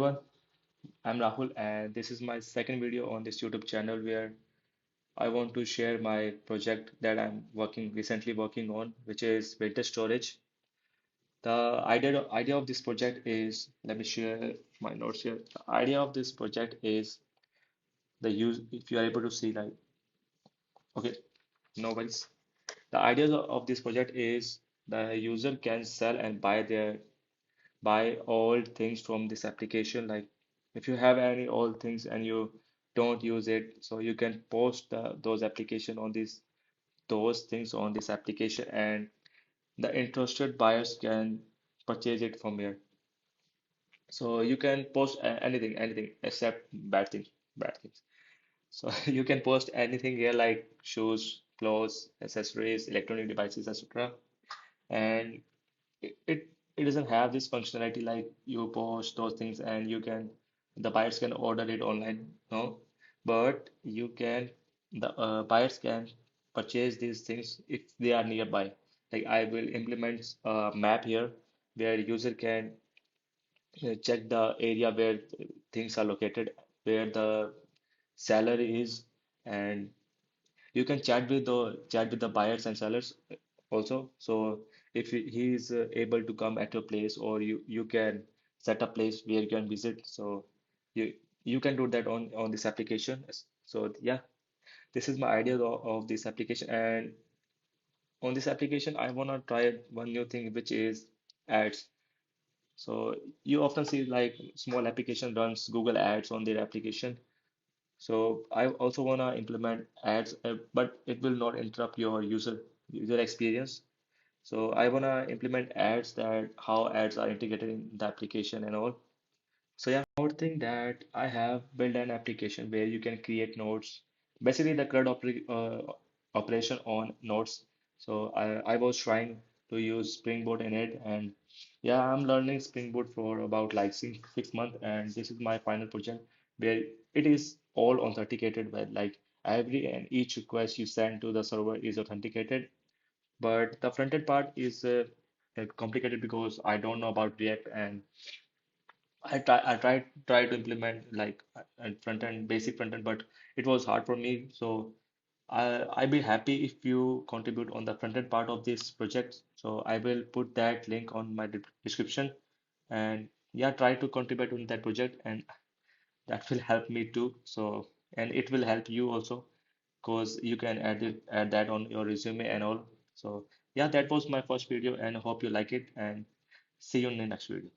everyone, I'm Rahul and this is my second video on this YouTube channel where I want to share my project that I'm recently working on, which is winter storage. The idea of this project is, let me share my notes here. The idea of this project is the use, if you are able to see like, okay, no worries. The idea of this project is the user can sell and buy all things from this application. Like if you have any old things and you don't use it, so you can post those application on those things on this application, and the interested buyers can purchase it from here. So you can post anything except bad things. So you can post anything here like shoes, clothes, accessories, electronic devices, etc. And it doesn't have this functionality like you post those things and the buyers can order it online. No, but the buyers can purchase these things if they are nearby. Like I will implement a map here where user can check the area where things are located, where the seller is, and you can chat with the buyers and sellers also. So if he is able to come at your place, or you can set a place where you can visit. So you you can do that on this application. So yeah, this is my idea of this application. And on this application, I wanna try one new thing, which is ads. So you often see like small application runs Google Ads on their application. So I also want to implement ads, but it will not interrupt your user experience. So I want to implement ads, that how ads are integrated in the application and all. So yeah, more thing that I have built an application where you can create nodes, basically the CRUD operation on nodes. So I was trying to use Spring Boot in it, and yeah, I'm learning Spring Boot for about like 6 months, and this is my final project where it is all authenticated, where like every and each request you send to the server is authenticated. But the front-end part is complicated because I don't know about React, and I tried to implement like a front end, basic front end, but it was hard for me. So I'd be happy if you contribute on the front end part of this project. So I will put that link on my description, and yeah, try to contribute on that project, and that will help me too. So and it will help you also because you can add that on your resume and all. So yeah, that was my first video, and I hope you like it, and see you in the next video.